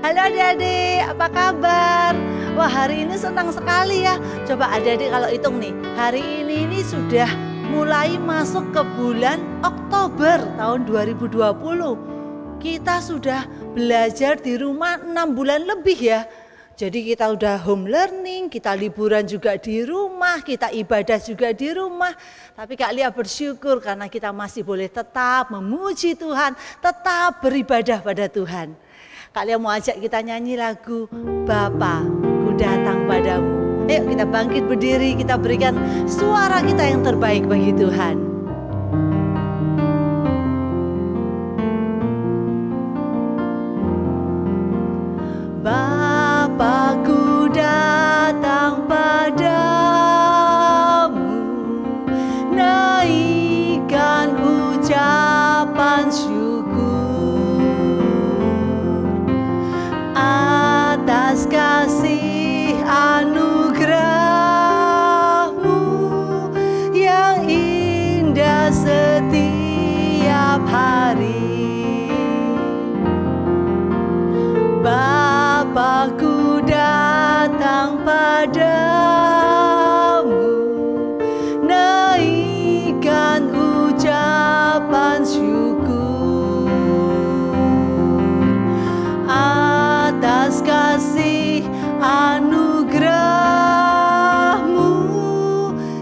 Halo adik-adik, apa kabar? Wah, hari ini senang sekali ya. Coba adik-adik kalau hitung nih, hari ini sudah mulai masuk ke bulan Oktober tahun 2020. Kita sudah belajar di rumah 6 bulan lebih ya. Jadi kita udah home learning, kita liburan juga di rumah, kita ibadah juga di rumah. Tapi Kak Lia bersyukur karena kita masih boleh tetap memuji Tuhan, tetap beribadah pada Tuhan. Kak Lia mau ajak kita nyanyi lagu Bapa, ku datang padamu. Ayo kita bangkit berdiri, kita berikan suara kita yang terbaik bagi Tuhan. Bapa-Ku datang padamu, naikkan ucapan syukur atas kasih anugerah-Mu yang indah setiap hari. Bapa-Ku datang padamu, naikkan ucapan syukur atas kasih anugerah-Mu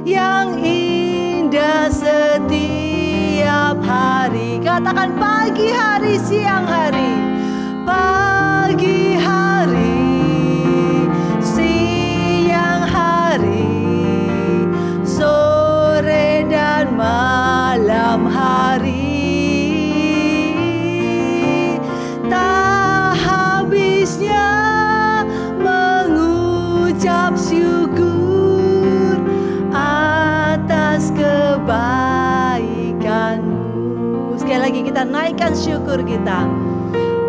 yang indah setiap hari. Katakan pagi hari, siang hari. Pagi hari, siang hari, sore dan malam hari, tak habisnya mengucap syukur atas kebaikan-Mu. Sekali lagi kita naikkan syukur kita.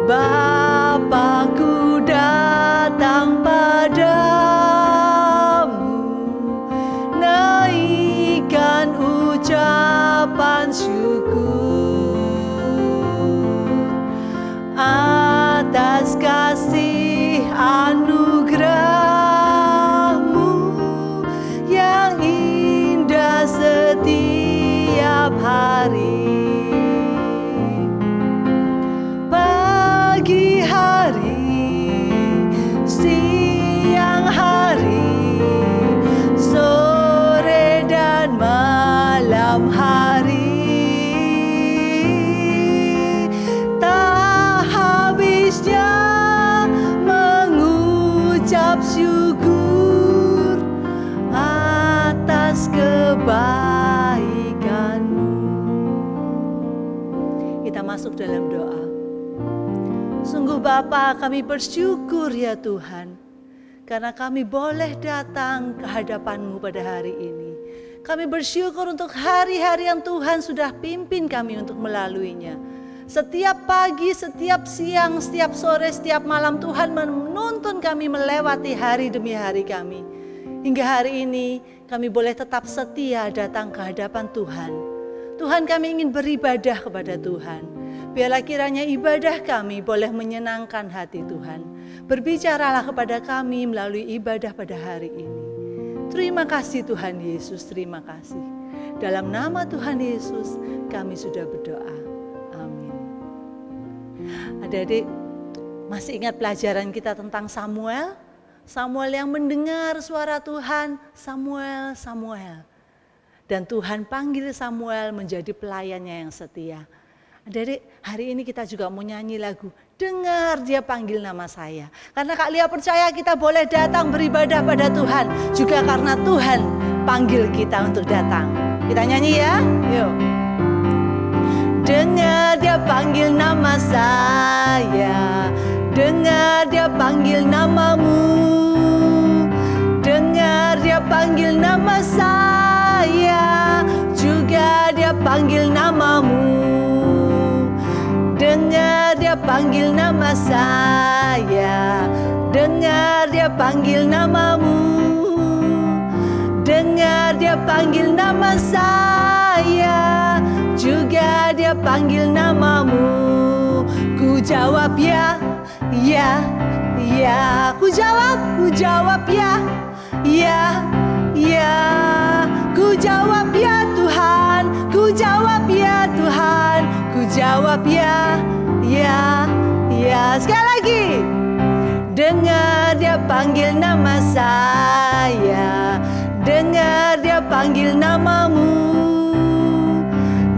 Bapa-Ku datang padamu, naikkan ucapan syukur atas kasih anugerah-Mu yang indah setiap hari. Pagi hari, siang hari, sore dan malam hari, tak habisnya mengucap syukur atas kebaikan-Mu. Kita masuk dalam doa. Sungguh Bapa, kami bersyukur ya Tuhan, karena kami boleh datang ke hadapan-Mu pada hari ini. Kami bersyukur untuk hari-hari yang Tuhan sudah pimpin kami untuk melaluinya. Setiap pagi, setiap siang, setiap sore, setiap malam Tuhan menuntun kami melewati hari demi hari kami. Hingga hari ini kami boleh tetap setia datang ke hadapan Tuhan. Tuhan, kami ingin beribadah kepada Tuhan. Biarlah kiranya ibadah kami boleh menyenangkan hati Tuhan. Berbicaralah kepada kami melalui ibadah pada hari ini. Terima kasih Tuhan Yesus, terima kasih. Dalam nama Tuhan Yesus kami sudah berdoa. Amin. Adik-adik, masih ingat pelajaran kita tentang Samuel? Samuel yang mendengar suara Tuhan, Samuel, Samuel. Dan Tuhan panggil Samuel menjadi pelayannya yang setia. Adik-adik, hari ini kita juga mau nyanyi lagu Dengar Dia Panggil Nama Saya. Karena Kak Lia percaya kita boleh datang beribadah pada Tuhan juga karena Tuhan panggil kita untuk datang. Kita nyanyi ya, yuk. Dengar Dia panggil nama saya, dengar Dia panggil namamu, dengar Dia panggil nama saya, juga Dia panggil namamu. Dengar Dia panggil nama saya, dengar Dia panggil namamu, dengar Dia panggil nama saya, juga Dia panggil namamu. Ku jawab ya, ya, ya. Ku jawab ya, ya, ya. Ku jawab ya Tuhan, ku jawab ya Tuhan, ku jawab ya, ya, ya. Sekali lagi. Dengar dia panggil nama saya, dengar dia panggil namamu,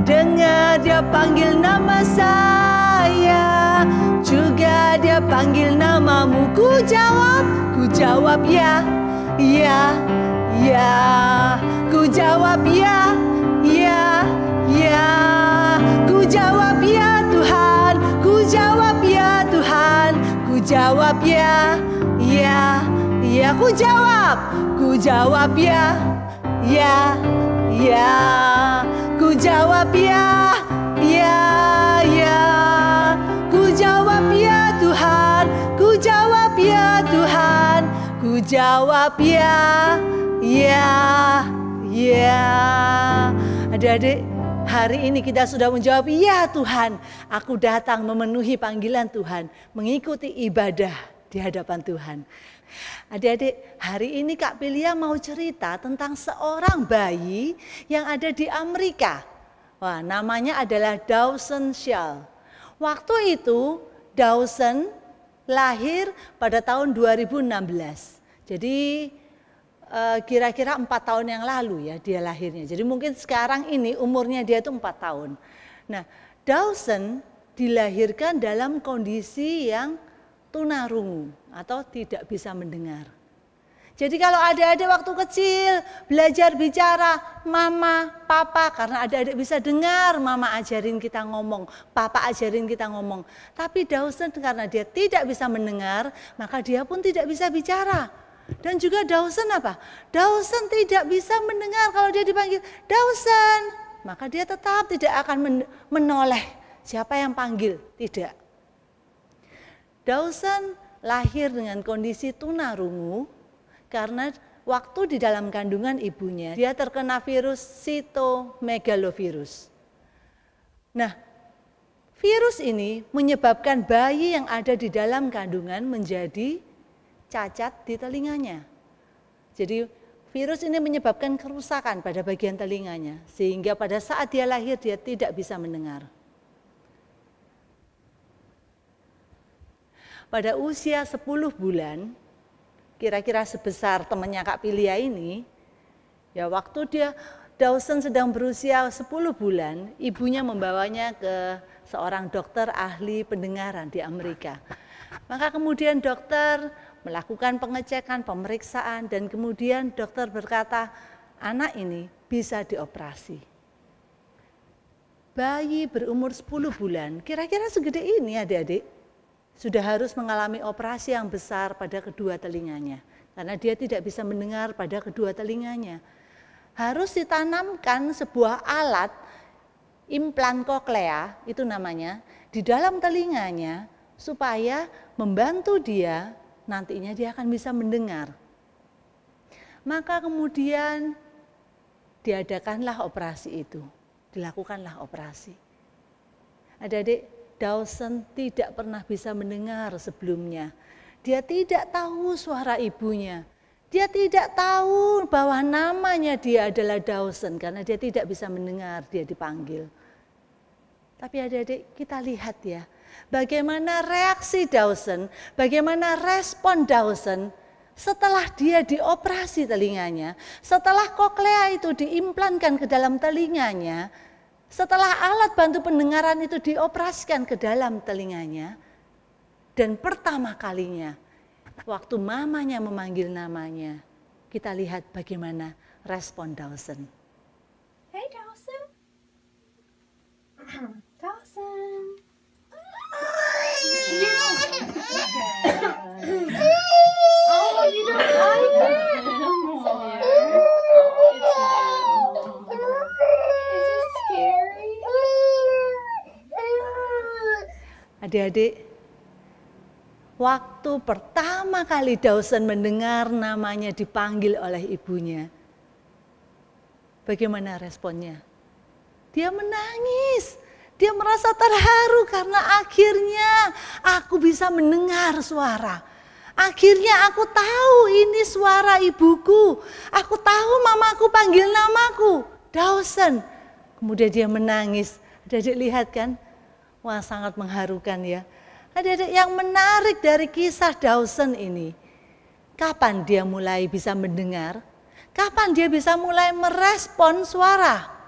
dengar dia panggil nama saya, juga dia panggil namamu. Ku jawab ya, ya, ya. Ku jawab ya, ya, ya. Ku jawab ya Tuhan, ku jawab ya Tuhan, ku jawab ya, ya, ya. Ku jawab ya, ya, ya. Ku jawab ya, ya, ya. Ku jawab ya Tuhan, ku jawab ya Tuhan, ku jawab ya, ya, ya. Adik-adik, hari ini kita sudah menjawab, ya Tuhan, aku datang memenuhi panggilan Tuhan, mengikuti ibadah di hadapan Tuhan. Adik-adik, hari ini Kak Pilia mau cerita tentang seorang bayi yang ada di Amerika. Wah, namanya adalah Dawson Shell. Waktu itu Dawson lahir pada tahun 2016. Jadi kira-kira 4 tahun yang lalu ya dia lahirnya. Jadi mungkin sekarang ini umurnya dia itu 4 tahun. Nah, Dawson dilahirkan dalam kondisi yang tunarungu atau tidak bisa mendengar. Jadi kalau adik-adik waktu kecil belajar bicara mama, papa, karena adik-adik bisa dengar mama ajarin kita ngomong, papa ajarin kita ngomong. Tapi Dawson karena dia tidak bisa mendengar, maka dia pun tidak bisa bicara. Dan juga Dawson apa? Dawson tidak bisa mendengar kalau dia dipanggil Dawson, maka dia tetap tidak akan menoleh siapa yang panggil, tidak. Dawson lahir dengan kondisi tunarungu karena waktu di dalam kandungan ibunya dia terkena virus cytomegalovirus. Nah, virus ini menyebabkan bayi yang ada di dalam kandungan menjadi cacat di telinganya. Jadi virus ini menyebabkan kerusakan pada bagian telinganya sehingga pada saat dia lahir dia tidak bisa mendengar. Pada usia 10 bulan, kira-kira sebesar temannya Kak Pilia ini, ya waktu Dawson sedang berusia 10 bulan, ibunya membawanya ke seorang dokter ahli pendengaran di Amerika. Maka kemudian dokter melakukan pengecekan, pemeriksaan, dan kemudian dokter berkata, anak ini bisa dioperasi. Bayi berumur 10 bulan, kira-kira segede ini adik-adik, sudah harus mengalami operasi yang besar pada kedua telinganya. Karena dia tidak bisa mendengar pada kedua telinganya. Harus ditanamkan sebuah alat, implan koklea, itu namanya, di dalam telinganya, supaya membantu dia, nantinya dia akan bisa mendengar. Maka kemudian diadakanlah operasi itu, dilakukanlah operasi. Adik-adik, Dawson tidak pernah bisa mendengar sebelumnya. Dia tidak tahu suara ibunya. Dia tidak tahu bahwa namanya dia adalah Dawson karena dia tidak bisa mendengar dia dipanggil. Tapi adik-adik kita lihat ya, bagaimana reaksi Dawson, bagaimana respon Dawson setelah dia dioperasi telinganya, setelah koklea itu diimplankan ke dalam telinganya, setelah alat bantu pendengaran itu dioperasikan ke dalam telinganya, dan pertama kalinya waktu mamanya memanggil namanya, kita lihat bagaimana respon Dawson. Hey Dawson. Dawson. Oh, you don't like it anymore. Adik-adik, waktu pertama kali Dawson mendengar namanya dipanggil oleh ibunya, bagaimana responnya? Dia menangis. Dia merasa terharu karena akhirnya aku bisa mendengar suara. Akhirnya aku tahu ini suara ibuku. Aku tahu mamaku panggil namaku, Dawson. Kemudian dia menangis. Adik-adik lihat kan? Wah, sangat mengharukan ya. Adik-adik, yang menarik dari kisah Dawson ini, kapan dia mulai bisa mendengar? Kapan dia bisa mulai merespon suara?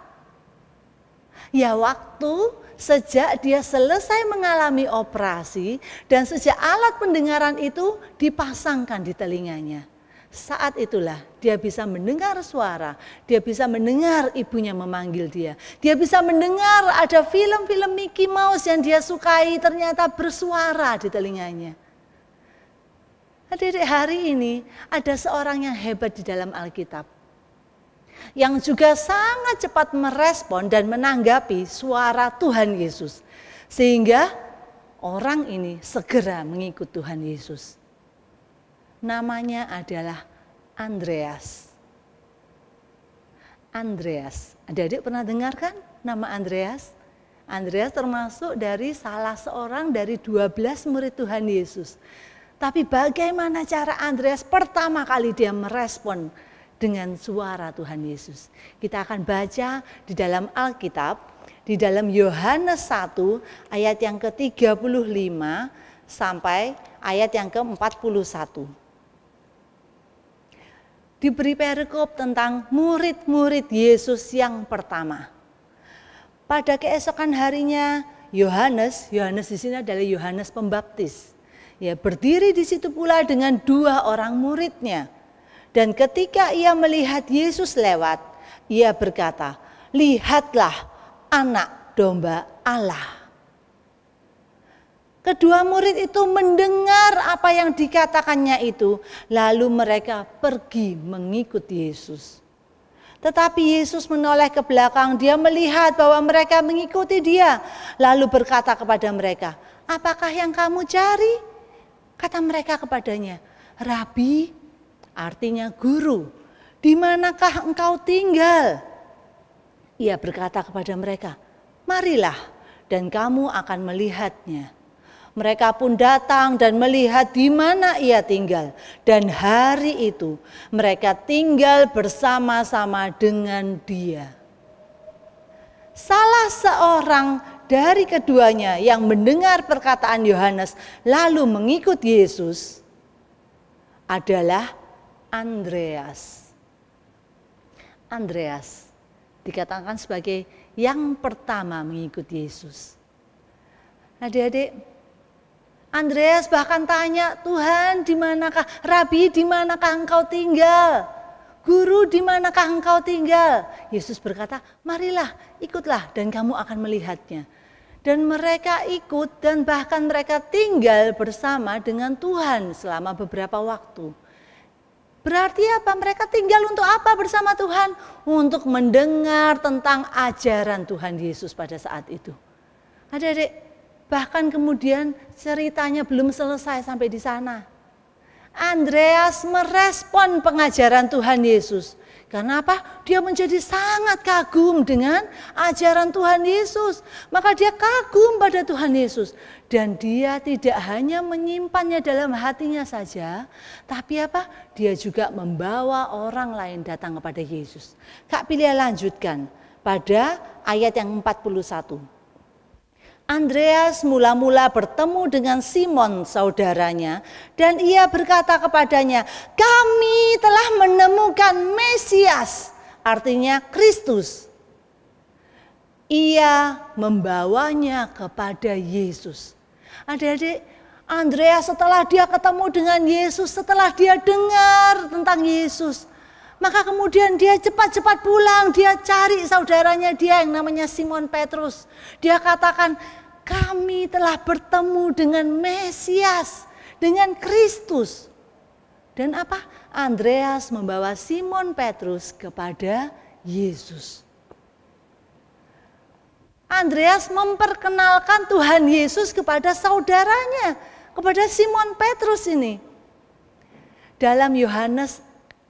Ya waktu sejak dia selesai mengalami operasi dan sejak alat pendengaran itu dipasangkan di telinganya. Saat itulah dia bisa mendengar suara, dia bisa mendengar ibunya memanggil dia. Dia bisa mendengar ada film-film Mickey Mouse yang dia sukai ternyata bersuara di telinganya. Adik-adik, hari ini ada seorang yang hebat di dalam Alkitab, yang juga sangat cepat merespon dan menanggapi suara Tuhan Yesus. Sehingga orang ini segera mengikut Tuhan Yesus. Namanya adalah Andreas. Andreas, adik-adik pernah dengar kan nama Andreas? Andreas termasuk dari salah seorang dari 12 murid Tuhan Yesus. Tapi bagaimana cara Andreas pertama kali dia merespon dengan suara Tuhan Yesus? Kita akan baca di dalam Alkitab, di dalam Yohanes 1 ayat yang ke-35 sampai ayat yang ke-41. Diberi perikop tentang murid-murid Yesus yang pertama. Pada keesokan harinya Yohanes di sini adalah Yohanes Pembaptis. Ya, berdiri di situ pula dengan 2 orang muridnya. Dan ketika ia melihat Yesus lewat, ia berkata, "Lihatlah anak domba Allah." Kedua murid itu mendengar apa yang dikatakannya itu, lalu mereka pergi mengikut Yesus. Tetapi Yesus menoleh ke belakang, dia melihat bahwa mereka mengikuti dia, lalu berkata kepada mereka, "Apakah yang kamu cari?" Kata mereka kepadanya, "Rabi," artinya guru, "di manakah engkau tinggal?" Ia berkata kepada mereka, "Marilah dan kamu akan melihatnya." Mereka pun datang dan melihat di mana ia tinggal. Dan hari itu mereka tinggal bersama-sama dengan dia. Salah seorang dari keduanya yang mendengar perkataan Yohanes lalu mengikut Yesus adalah Andreas. Andreas dikatakan sebagai yang pertama mengikut Yesus. Adik-adik, Andreas bahkan tanya, "Tuhan, di manakah? Rabi, di manakah engkau tinggal? Guru, di manakah engkau tinggal?" Yesus berkata, "Marilah, ikutlah dan kamu akan melihatnya." Dan mereka ikut dan bahkan mereka tinggal bersama dengan Tuhan selama beberapa waktu. Berarti apa? Mereka tinggal untuk apa bersama Tuhan? Untuk mendengar tentang ajaran Tuhan Yesus pada saat itu. Adik-adik, bahkan kemudian ceritanya belum selesai sampai di sana. Andreas merespon pengajaran Tuhan Yesus. Karena apa? Dia menjadi sangat kagum dengan ajaran Tuhan Yesus. Maka dia kagum pada Tuhan Yesus. Dan dia tidak hanya menyimpannya dalam hatinya saja. Tapi apa? Dia juga membawa orang lain datang kepada Yesus. Kak Pilia lanjutkan pada ayat yang 41. Andreas mula-mula bertemu dengan Simon saudaranya dan ia berkata kepadanya, "Kami telah menemukan Mesias," artinya Kristus. Ia membawanya kepada Yesus. Adik-adik, Andreas setelah dia ketemu dengan Yesus, setelah dia dengar tentang Yesus, maka kemudian dia cepat-cepat pulang, dia cari saudaranya dia yang namanya Simon Petrus. Dia katakan, "Kami telah bertemu dengan Mesias, dengan Kristus." Dan apa? Andreas membawa Simon Petrus kepada Yesus. Andreas memperkenalkan Tuhan Yesus kepada saudaranya, kepada Simon Petrus ini. Dalam Yohanes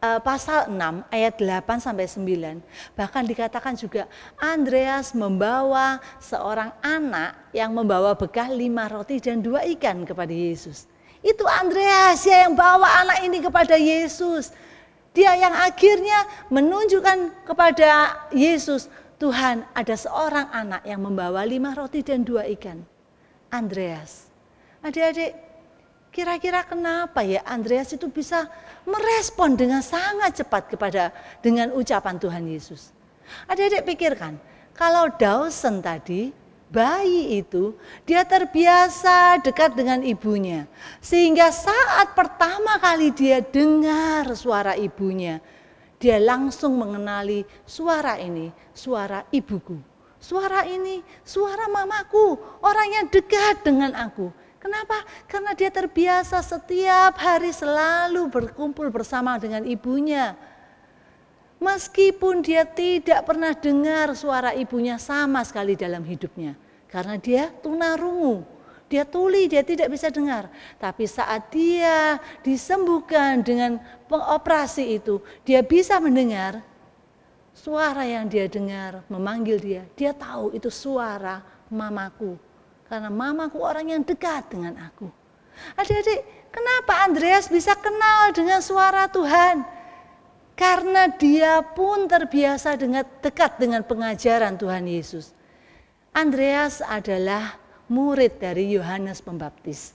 pasal 6 ayat 8 sampai 9 bahkan dikatakan juga Andreas membawa seorang anak yang membawa bekal 5 roti dan 2 ikan kepada Yesus. Itu Andreas yang bawa anak ini kepada Yesus. Dia yang akhirnya menunjukkan kepada Yesus, Tuhan, ada seorang anak yang membawa 5 roti dan 2 ikan. Andreas. Adik-adik, kira-kira kenapa ya Andreas itu bisa merespon dengan sangat cepat dengan ucapan Tuhan Yesus. Adik-adik pikirkan, kalau Dawson tadi, bayi itu dia terbiasa dekat dengan ibunya. Sehingga saat pertama kali dia dengar suara ibunya, dia langsung mengenali suara ini, suara ibuku. Suara ini, suara mamaku, orang yang dekat dengan aku. Kenapa? Karena dia terbiasa setiap hari selalu berkumpul bersama dengan ibunya. Meskipun dia tidak pernah dengar suara ibunya sama sekali dalam hidupnya. Karena dia tunarungu, dia tuli, dia tidak bisa dengar. Tapi saat dia disembuhkan dengan pengoperasi itu, dia bisa mendengar suara yang dia dengar memanggil dia. Dia tahu itu suara mamaku. Karena mamaku orang yang dekat dengan aku. Adik-adik, kenapa Andreas bisa kenal dengan suara Tuhan? Karena dia pun terbiasa dekat dengan pengajaran Tuhan Yesus. Andreas adalah murid dari Yohanes Pembaptis.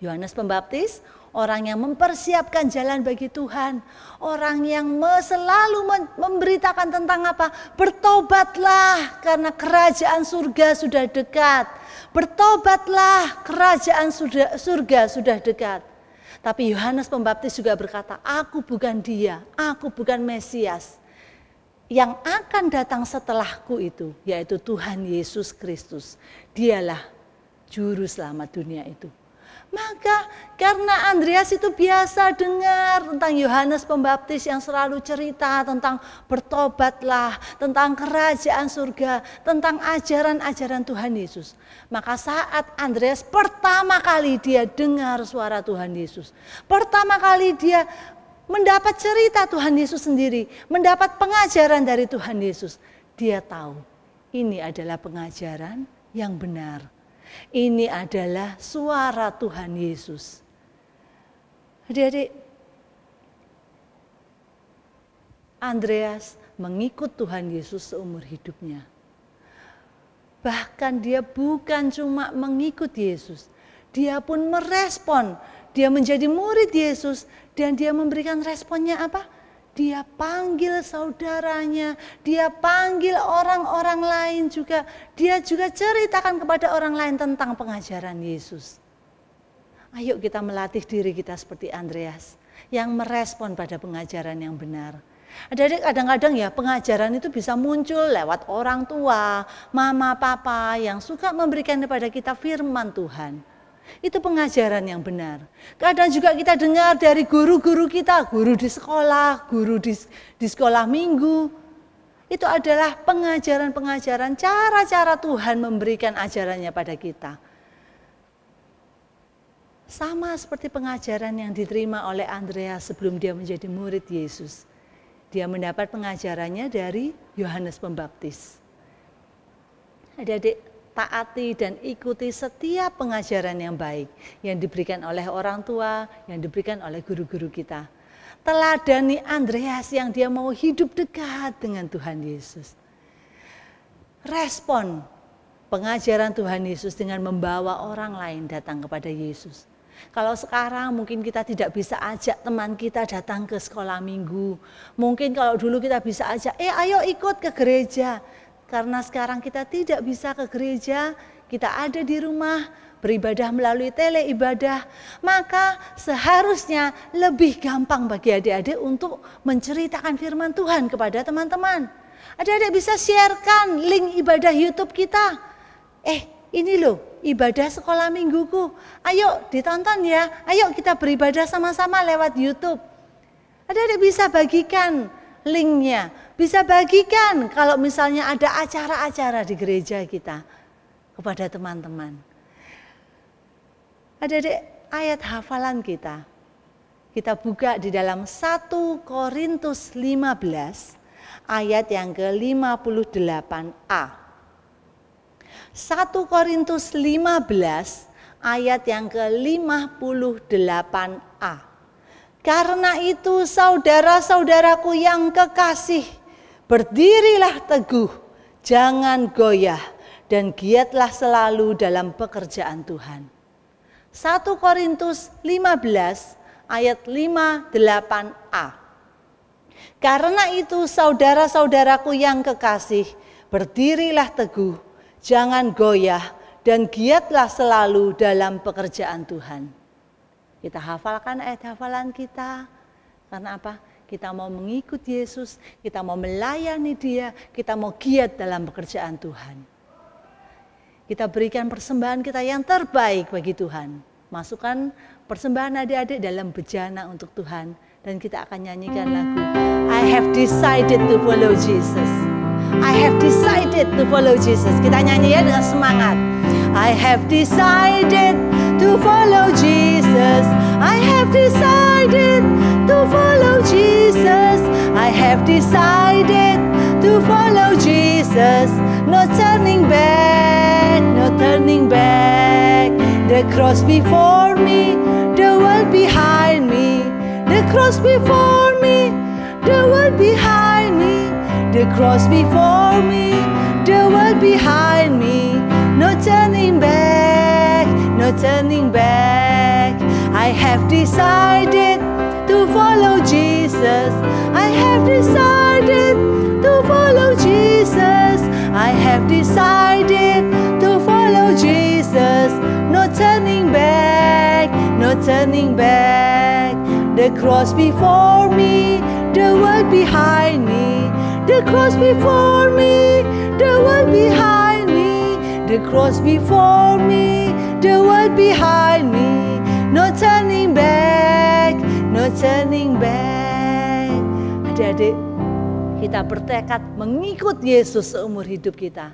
Yohanes Pembaptis, orang yang mempersiapkan jalan bagi Tuhan. Orang yang selalu memberitakan tentang apa? Bertobatlah karena kerajaan surga sudah dekat. Bertobatlah, kerajaan surga sudah dekat. Tapi Yohanes Pembaptis juga berkata, aku bukan dia, aku bukan Mesias. Yang akan datang setelahku itu, yaitu Tuhan Yesus Kristus. Dialah juru selamat dunia itu. Maka karena Andreas itu biasa dengar tentang Yohanes Pembaptis yang selalu cerita tentang bertobatlah, tentang kerajaan surga, tentang ajaran-ajaran Tuhan Yesus. Maka saat Andreas pertama kali dia dengar suara Tuhan Yesus, pertama kali dia mendapat cerita Tuhan Yesus sendiri, mendapat pengajaran dari Tuhan Yesus, dia tahu ini adalah pengajaran yang benar. Ini adalah suara Tuhan Yesus. Adik-adik, Andreas mengikut Tuhan Yesus seumur hidupnya. Bahkan dia bukan cuma mengikut Yesus, dia pun merespon. Dia menjadi murid Yesus dan dia memberikan responnya apa? Dia panggil saudaranya, dia panggil orang-orang lain juga. Dia juga ceritakan kepada orang lain tentang pengajaran Yesus. Ayo kita melatih diri kita seperti Andreas yang merespon pada pengajaran yang benar. Adik-adik, kadang-kadang ya pengajaran itu bisa muncul lewat orang tua, mama, papa yang suka memberikan kepada kita firman Tuhan. Itu pengajaran yang benar. Kadang juga kita dengar dari guru-guru kita, guru di sekolah, guru di sekolah minggu. Itu adalah pengajaran-pengajaran, cara-cara Tuhan memberikan ajarannya pada kita. Sama seperti pengajaran yang diterima oleh Andreas sebelum dia menjadi murid Yesus. Dia mendapat pengajarannya dari Yohanes Pembaptis. Adik-adik, taati dan ikuti setiap pengajaran yang baik yang diberikan oleh orang tua, yang diberikan oleh guru-guru kita. Teladani Andreas yang dia mau hidup dekat dengan Tuhan Yesus. Respon pengajaran Tuhan Yesus dengan membawa orang lain datang kepada Yesus. Kalau sekarang mungkin kita tidak bisa ajak teman kita datang ke sekolah minggu. Mungkin kalau dulu kita bisa ajak, ayo ikut ke gereja. Karena sekarang kita tidak bisa ke gereja, kita ada di rumah, beribadah melalui tele ibadah. Maka seharusnya lebih gampang bagi adik-adik untuk menceritakan firman Tuhan kepada teman-teman. Adik-adik bisa sharekan link ibadah YouTube kita. Ini loh ibadah sekolah mingguku. Ayo ditonton ya, ayo kita beribadah sama-sama lewat YouTube. Adik-adik bisa bagikan linknya, bisa bagikan kalau misalnya ada acara-acara di gereja kita kepada teman-teman. Adik-adik, ayat hafalan kita Kita buka di dalam 1 Korintus 15 ayat yang ke-58a. 1 Korintus 15 ayat yang ke-58a. Karena itu saudara-saudaraku yang kekasih, berdirilah teguh, jangan goyah, dan giatlah selalu dalam pekerjaan Tuhan. 1 Korintus 15 ayat 58a. Karena itu saudara-saudaraku yang kekasih, berdirilah teguh, jangan goyah, dan giatlah selalu dalam pekerjaan Tuhan. Kita hafalkan ayat hafalan kita. Karena apa? Kita mau mengikut Yesus, kita mau melayani Dia, kita mau giat dalam pekerjaan Tuhan. Kita berikan persembahan kita yang terbaik bagi Tuhan. Masukkan persembahan adik-adik dalam bejana untuk Tuhan. Dan kita akan nyanyikan lagu I have decided to follow Jesus. I have decided to follow Jesus. Kita nyanyi ya dengan semangat. I have decided to follow Jesus. I have decided to follow Jesus. I have decided to follow Jesus. No turning back, no turning back. The cross before me, the world behind me. The cross before me, the world behind me. The cross before me, the world behind me. No turning back, no turning back. I have decided to follow Jesus. I have decided to follow Jesus. I have decided to follow Jesus. No turning back, no turning back. The cross before me, the world behind me. The cross before me, the world behind me. The cross before me, the world behind me. No turning back, no turning back. Adik-adik, kita bertekad mengikut Yesus seumur hidup kita.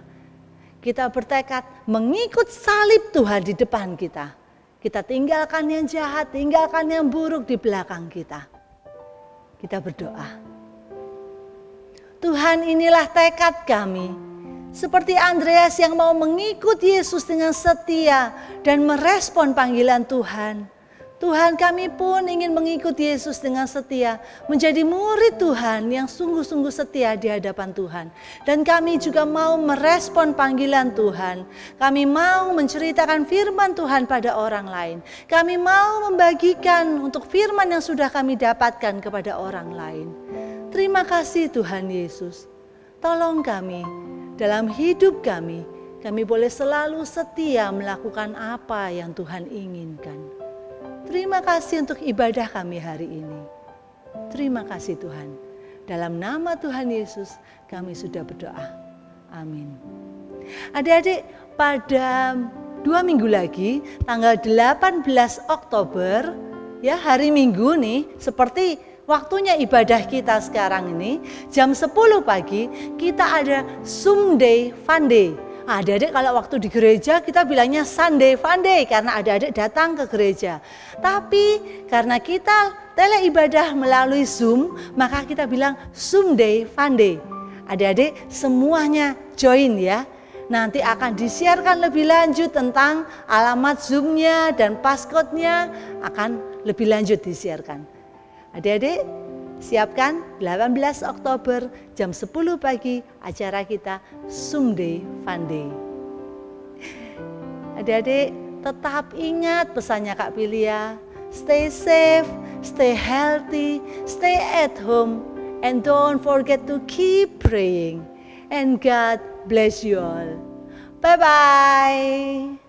Kita bertekad mengikut salib Tuhan di depan kita. Kita tinggalkan yang jahat, tinggalkan yang buruk di belakang kita. Kita berdoa. Tuhan, inilah tekad kami. Seperti Andreas yang mau mengikut Yesus dengan setia dan merespon panggilan Tuhan. Tuhan, kami pun ingin mengikut Yesus dengan setia, menjadi murid Tuhan yang sungguh-sungguh setia di hadapan Tuhan. Dan kami juga mau merespon panggilan Tuhan. Kami mau menceritakan firman Tuhan pada orang lain. Kami mau membagikan untuk firman yang sudah kami dapatkan kepada orang lain. Terima kasih Tuhan Yesus. Tolong kami dalam hidup kami boleh selalu setia melakukan apa yang Tuhan inginkan. Terima kasih untuk ibadah kami hari ini. Terima kasih Tuhan. Dalam nama Tuhan Yesus kami sudah berdoa. Amin. Adik-adik, pada 2 minggu lagi tanggal 18 Oktober ya, hari Minggu nih, seperti waktunya ibadah kita sekarang ini, jam 10 pagi kita ada Zoom Day Fun Day. Adik-adik kalau waktu di gereja kita bilangnya Sunday Fun Day karena adik-adik datang ke gereja. Tapi karena kita tele ibadah melalui Zoom, maka kita bilang Zoom Day Fun Day. Adik-adik semuanya join ya. Nanti akan disiarkan lebih lanjut tentang alamat Zoom-nya dan passcode-nya akan lebih lanjut disiarkan. Adik-adik siapkan 18 Oktober jam 10 pagi acara kita Zoom Day Fun Day. Adik-adik tetap ingat pesannya Kak Pilia. Stay safe, stay healthy, stay at home, and don't forget to keep praying. And God bless you all. Bye-bye.